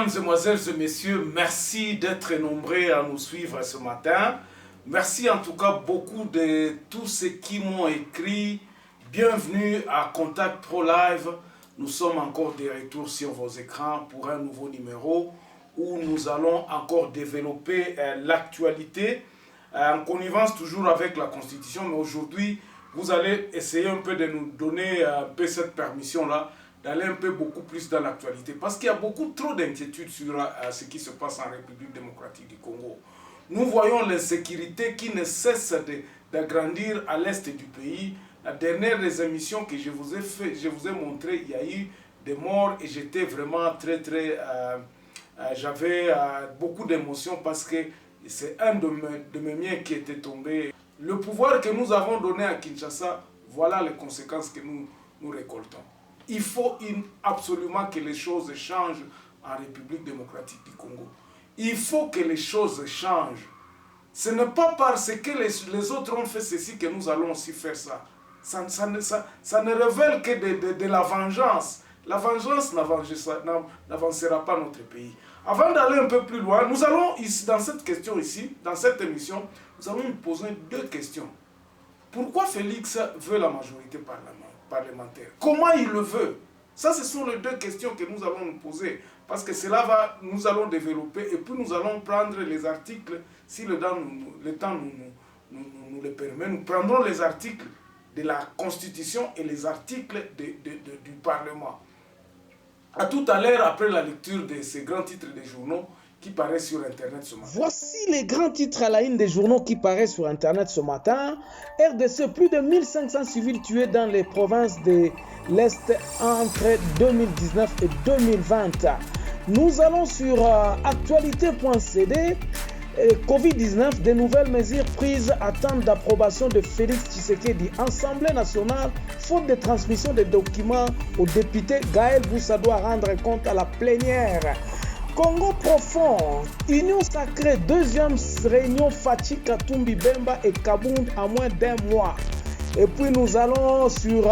Mesdames, Mesdemoiselles et Messieurs, merci d'être nombreux à nous suivre ce matin. Merci en tout cas beaucoup de tous ceux qui m'ont écrit. Bienvenue à Contact Pro Live. Nous sommes encore de retour sur vos écrans pour un nouveau numéro où nous allons encore développer l'actualité en connivence toujours avec la Constitution. Mais aujourd'hui, vous allez essayer un peu de nous donner un peu cette permission-là d'aller un peu beaucoup plus dans l'actualité. Parce qu'il y a beaucoup trop d'inquiétudes sur ce qui se passe en République démocratique du Congo. Nous voyons l'insécurité qui ne cesse d'agrandir à l'est du pays. La dernière des émissions que je vous ai montré, il y a eu des morts et j'étais vraiment j'avais beaucoup d'émotions parce que c'est un de mes miens qui était tombé. Le pouvoir que nous avons donné à Kinshasa, voilà les conséquences que nous récoltons. Il faut absolument que les choses changent en République démocratique du Congo. Il faut que les choses changent. Ce n'est pas parce que les autres ont fait ceci que nous allons aussi faire ça. Ça ne révèle que de la vengeance. La vengeance n'avancera pas notre pays. Avant d'aller un peu plus loin, nous allons, dans cette question ici, dans cette émission, nous allons nous poser deux questions. Pourquoi Félix veut la majorité parlementaire? Comment il le veut? Ça, ce sont les deux questions que nous allons nous poser. Parce que nous allons développer et puis nous allons prendre les articles, si le temps nous le permet, nous prendrons les articles de la Constitution et les articles du Parlement. À tout à l'heure, après la lecture de ces grands titres des journaux qui paraissent sur Internet ce matin. Voici les grands titres à la une des journaux qui paraissent sur Internet ce matin. RDC, plus de 1500 civils tués dans les provinces de l'Est entre 2019 et 2020. Nous allons sur actualité.cd. Covid-19, de nouvelles mesures prises attendent d'approbation de Félix Tshisekedi. Assemblée nationale, faute de transmission des documents aux députés, Gaël Boussa doit rendre compte à la plénière. Congo profond, Union sacrée, deuxième réunion Fachi Katumbi Bemba et Kabound à moins d'un mois. Et puis nous allons sur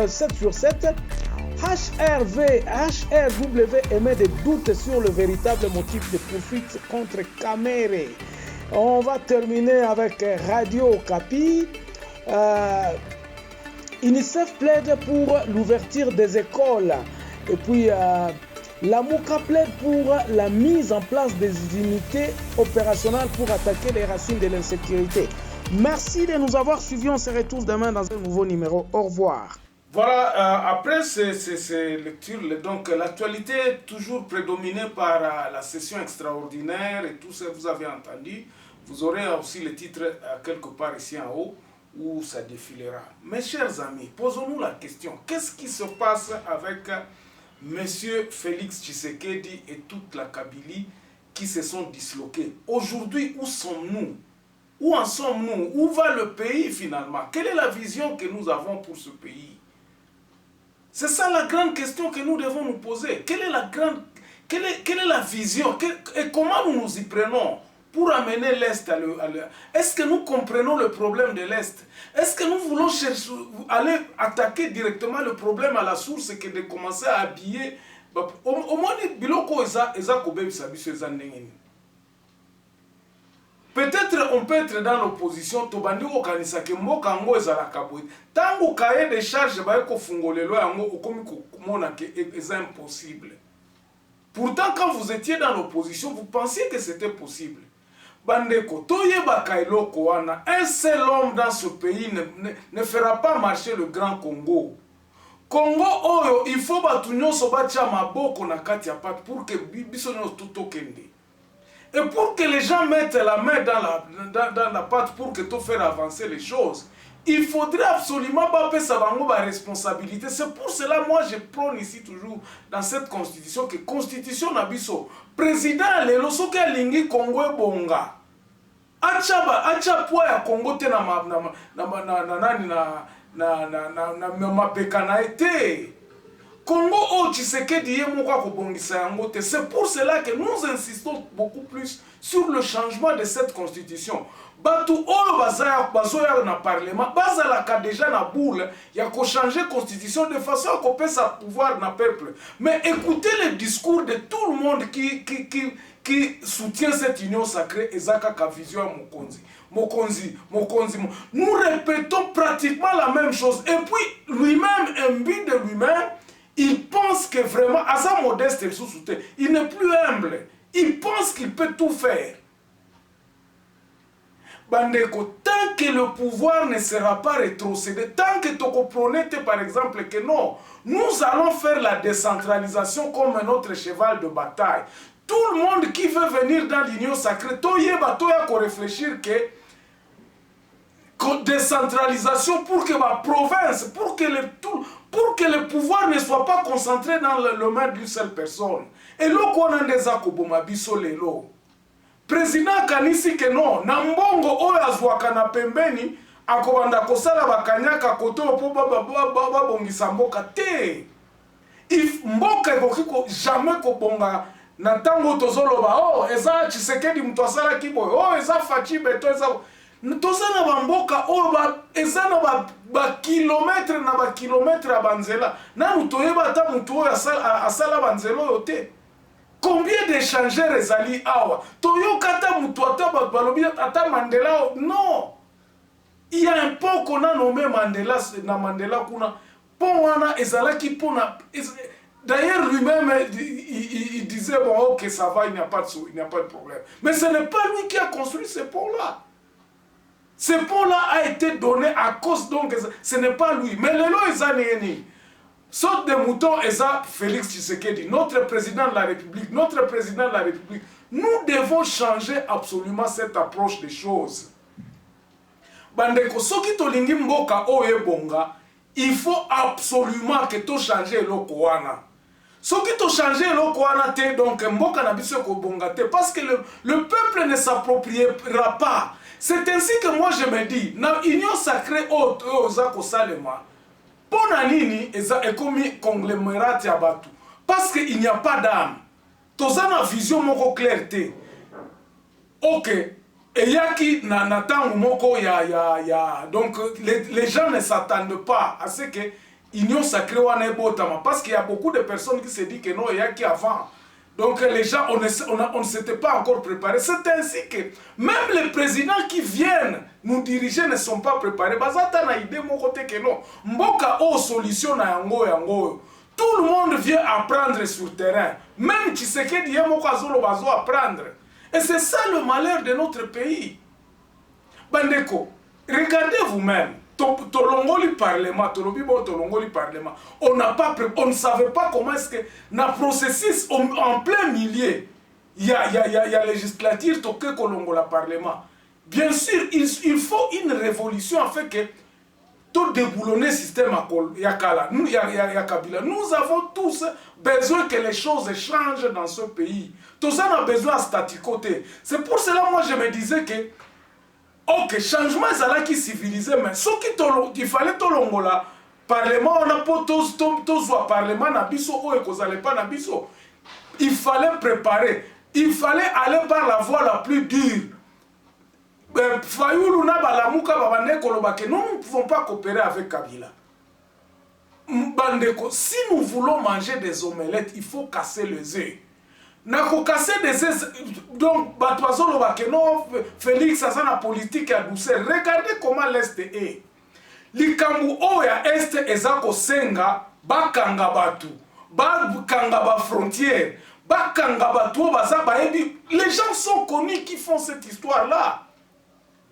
7 sur 7. HRW émet des doutes sur le véritable motif de poursuite contre Kamere. On va terminer avec Radio Okapi. UNICEF plaide pour l'ouverture des écoles. Et puis la MOUCA plaide pour la mise en place des unités opérationnelles pour attaquer les racines de l'insécurité. Merci de nous avoir suivis. On se retrouve demain dans un nouveau numéro. Au revoir. Voilà, après ces lectures, donc l'actualité est toujours prédominée par la session extraordinaire et tout ce que vous avez entendu. Vous aurez aussi le titre quelque part ici en haut où ça défilera. Mes chers amis, posons-nous la question. Qu'est-ce qui se passe avec Monsieur Félix Tshisekedi et toute la Kabylie qui se sont disloqués? Aujourd'hui, où sommes-nous? Où en sommes-nous? Où va le pays finalement? Quelle est la vision que nous avons pour ce pays? C'est ça la grande question que nous devons nous poser. Quelle est la vision et comment nous nous y prenons pour amener l'Est à Est-ce que nous comprenons le problème de l'Est? Est-ce que nous voulons aller attaquer directement le problème à la source que de commencer à habiller au moins biloko eza kobebisa biso eza ndenge. Peut-être on peut être dans l'opposition, tobandi kokanisa ke mboka yango ezalaka boye. Tango cahier de charge baye kofungolelo yango okomi komona ke eza impossible. Pourtant quand vous étiez dans l'opposition, vous pensiez que c'était possible. Bandeko, toyebaka eloko wana, un seul homme dans ce pays ne fera pas marcher le grand Congo. Congo oyo, il faut batu nyonso batia maboko na kati ya pate pour que biso nyonso tutokende. Et pour que les gens mettent la main dans la pâte pour que tout faire avancer les choses, il faudrait absolument pas payer sa responsabilité. C'est pour cela moi je prône ici toujours dans cette constitution que constitution nabiso président lelo soki alingi Congo ebonga. Acha poa ya Congo te na mapeka na été. Congo o Tshisekedi ye moko kobongisa yango te. C'est pour cela que nous insistons beaucoup plus sur le changement de cette constitution. Batu oyo bazoya na parlement bazalaka déjà na boule ya ko changer constitution de façon à couper sa pouvoir na peuple. Mais écoutez le discours de tout le monde qui soutient cette union sacrée ezaka ka vision ya Mokonzi. Nous répétons pratiquement la même chose. Et puis lui-même, imbu de lui-même, il pense que vraiment, à sa modeste il n'est plus humble. Il pense qu'il peut tout faire. Bandeko, tant que le pouvoir ne sera pas rétrocédé, tant que tu comprenez par exemple que non, nous allons faire la décentralisation comme notre cheval de bataille. Tout le monde qui veut venir dans l'union sacrée, toya ko réfléchir que décentralisation pour que ma province, pour que le pouvoir ne soit pas concentré dans le main d'une seule personne. Et là qu'on a des akoboma biso lelo. Président kanisi que non, na mbongo oyo azwaka na pembeni akobanda kosala bakanyaka koto po babongisa mboka te. If mboka ekokiko jamais kobonga na tango tozoloba oh eza Tshisekedi mutu asala kiboyo oh eza Fachi Beto eza toza na bamboka oyo eza na bakilometre na bakilometre ya banzela nanu toyeba ata mutu oyo asala banzela oyo te. Combien d'échangeurs ezali awa toyoka ata mutu ata bato balobi ata Mandela non. Il y a un pont qu'on a nommé Mandela na Mandela kuna pont wana ezalaki pona. D'ailleurs, lui-même, il disait, bon, ok, ça va, il n'y a pas de problème. Mais ce n'est pas lui qui a construit ce pont-là. Ce pont-là a été donné à cause, donc, ce n'est pas lui. Mais le lot, ils sorte de moutons, Eza Félix Tshisekedi, notre président de la République, nous devons changer absolument cette approche des choses. Bandeko, soki tolingi mboka oye bonga, il faut absolument que tu changes le koana. Ce qui t'a changé le koana te donc mboka na biso ko bonga te parce que le peuple ne s'appropriera pas. C'est ainsi que moi je me dis na union sacrée oza ko salema. Pona nini eza ekomi conglomérat ya batu parce que il n'y a pas d'âme. Toza na vision moko claire te. OK. Et yaki na tango moko ya donc les gens ne s'attendent pas à ce que Union sacrée wana ebotama parce qu'il y a beaucoup de personnes qui se disent que non, il y a qui avant. Donc les gens, on ne s'était pas encore préparé. C'est ainsi que même les présidents qui viennent nous diriger ne sont pas préparés. Bazata na idée mon côté que non. Mboka o solution na yango. Tout le monde vient apprendre sur le terrain. Même Tshisekedi yemoko azolo bazo apprendre. Et c'est ça le malheur de notre pays. Bandeko, regardez vous-même. Tolongoli parlement, on ne savait pas comment est-ce que dans le processus en plein milieu, il y a législature toke kolongola parlement. Bien sûr, il faut une révolution afin que tout déboulonner le système ya Kabila. Nous avons tous besoin que les choses changent dans ce pays. Tout ça a besoin de statu quo. C'est pour cela moi je me disais que ok, changement est qui civilisé, mais ce qu'il fallait tolongola, parlement, on a pas tous parlement na biso ou ekozale pas na biso. Il fallait préparer, il fallait aller par la voie la plus dure. Fayoulou na balamuka babane kolobake, nous ne pouvons pas coopérer avec Kabila. Bandeko, si nous voulons manger des omelettes, il faut casser les œufs. Nako casser des œufs, donc batwazo lobake non Félix ça na politique à douceur. Regardez comment l'Est est. Likambu oya Est ezako senga bakanga batu, bakanga ba frontière, bakanga batu baza baebi. Les gens sont connus qui font cette histoire là.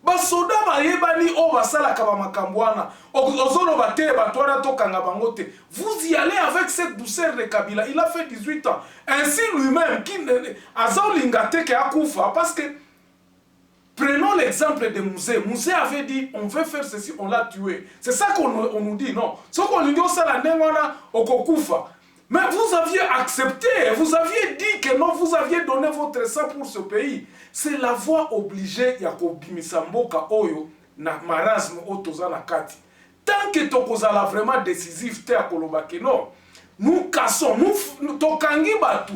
Basoda bayebani o basala kaba makambwana ozolo bate batwara to kanga bangote. Vous y allez avec cette douceur de Kabila. Il a fait 18 ans. Ainsi lui-même qui azolingate ke akufa parce que prenons l'exemple de Mouzé. Mouzé avait dit on veut faire ceci, on l'a tué. C'est ça qu'on nous dit non. Ce qu'on nous dit ça la nengwana okokufa. Mais vous aviez accepté, vous aviez dit que non, vous aviez donné votre sang pour ce pays. C'est la voie obligée ya kobimisa mboka oyo na marasme otoza na kati. Tant que tokozala vraiment décisif te akolobake non, nous cassons, nous tokangi batu,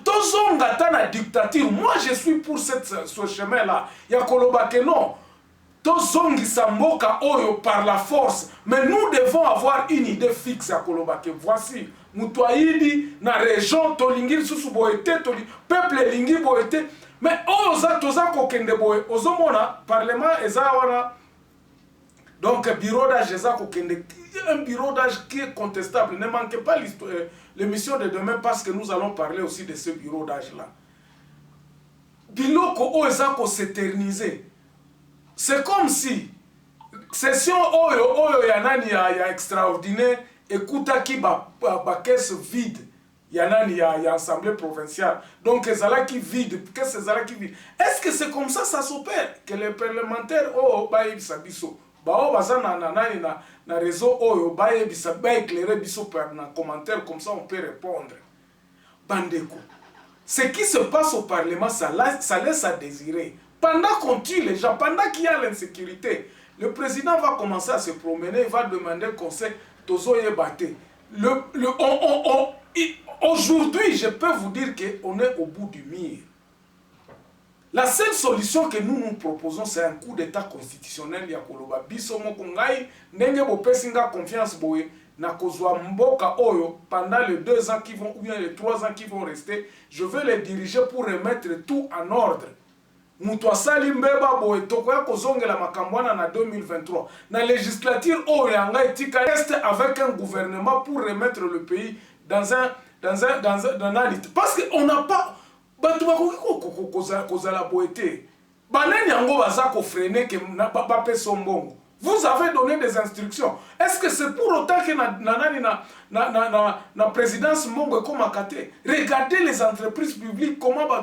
tozonga ta na dictature. Moi je suis pour ce chemin là. Ya koloba que non. Tozongi samboka oyo par la force, mais nous devons avoir une idée fixe à koloba que voici mutoaidi na région tolingi susu boete peuple lingi boete, mais oyo toza kokende boye ozomona parlement eza wana. Donc, bureau d'âge, un bureau d'âge qui est contestable. Ne manquez pas l'émission de demain parce que nous allons parler aussi de ce bureau d'âge-là. Biloko Oezako s'éterniser. C'est comme si, session Oyo Yanani ya extraordinaire, écouta qui ba caisse vide. Yanani ya assemblée provinciale. Donc, ezala qui vide. Qu'est-ce que c'est qui vide? Est-ce que c'est comme ça s'opère? Que les parlementaires, sabiso. Bao baza na réseau oyo baye bisa ba éclairer biso par na commentaire comme ça on peut répondre. Bandeko. Ce qui se passe au parlement ça laisse à désirer. Pendant qu'on tue les gens, pendant qu'il y a l'insécurité, le président va commencer à se promener, il va demander conseil tozoye baté. Aujourd'hui, je peux vous dire qu'on est au bout du mur. La seule solution que nous proposons, c'est un coup d'état constitutionnel. Yakoloba biso moko ngai ndenge bopesinga confiance boye na kozwa mboka oyo pendant les 2 ans qui vont ou bien les 3 ans qui vont rester, je vais les diriger pour remettre tout en ordre. Mutu asali mbeba boye tokoya kozongela makambwana na 2023. Na législature oyo yanga etika reste avec un gouvernement pour remettre le pays dans un parce que on n'a pas batu bakoki kozala boete banani yango baza ko freiner que ba peso mbongo. Vous avez donné des instructions. Est-ce que c'est pour autant que na présidence mbongo comme akate? Regardez les entreprises publiques comment ba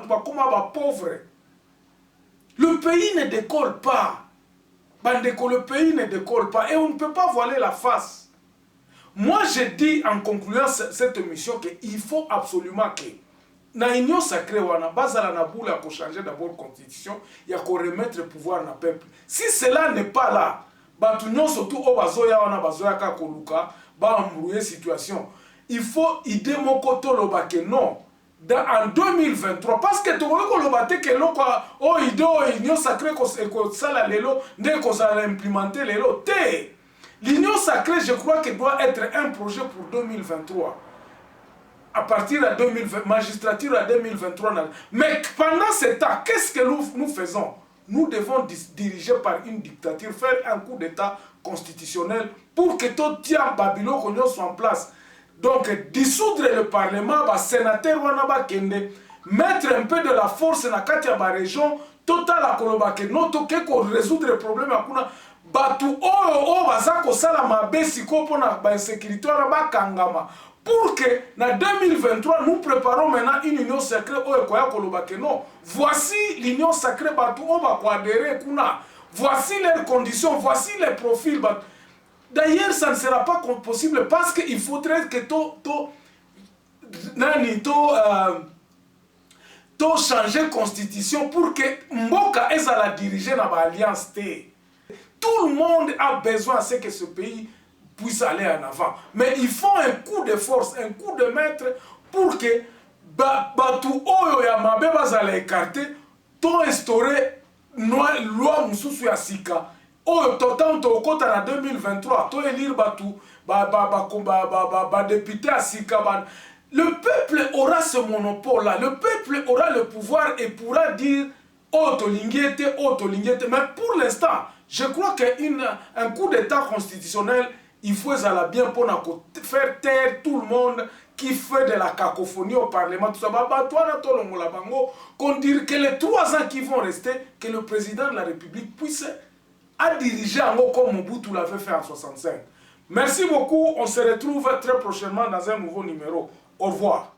pauvres. Le pays ne décolle pas. Bandeko, le pays ne décolle pas et on ne peut pas voiler la face. Moi je dis en concluant cette émission qu'il faut absolument que na union sacrée wana bazala na boule à changer d'abord la constitution, il y a qu'on remettre le pouvoir na peuple. Si cela n'est pas là, batu nyon surtout o bazoya wana bazoya ka koluka ba embrouiller situation. Il faut idée moko toloba que non. En 2023 parce que to ko lobate que loko o idée o union sacrée ko sala lelo ndé ko sala implémenter lelo té. L'union sacrée, je crois que doit être un projet pour 2023. À partir de 2020, magistrature à 2023. Mais pendant ce temps, qu'est-ce que nous faisons? Nous devons diriger par une dictature, faire un coup d'état constitutionnel pour que tout tient Babylone soit en place. Donc, dissoudre le parlement, les sénateurs, mettre un peu de la force dans la région, total à Kolobake, non, pour résoudre le problème. Batu bazako sala mabesi kopo na ba insécurité ba kangama pour que na 2023 nous préparons maintenant une union sacrée oyo koloba que non voici l'union sacrée batu ba ko adhérer kuna voici leurs conditions voici les profils d'ailleurs ça ne sera pas possible parce que il faudrait que changer constitution pour que mboka ezala diriger na ba alliance té. Tout le monde a besoin de que ce pays puisse aller en avant. Mais il faut un coup de force, un coup de maître pour que Batu Oyo Yamabe bazala écarter, to instaurer loi Moussoussou Yassika. Oyo totan to kota na 2023, to élire Batu, député Yassika. Le peuple aura ce monopole-là. Le peuple aura le pouvoir et pourra dire oh tolingete, oh tolingete. Mais pour l'instant, je crois qu'un coup d'état constitutionnel, il faut bien pour faire taire tout le monde qui fait de la cacophonie au Parlement. Tout ça, qu'on dit que les 3 ans qui vont rester, que le président de la République puisse diriger en haut comme Mobutu l'avait fait en 65. Merci beaucoup, on se retrouve très prochainement dans un nouveau numéro. Au revoir.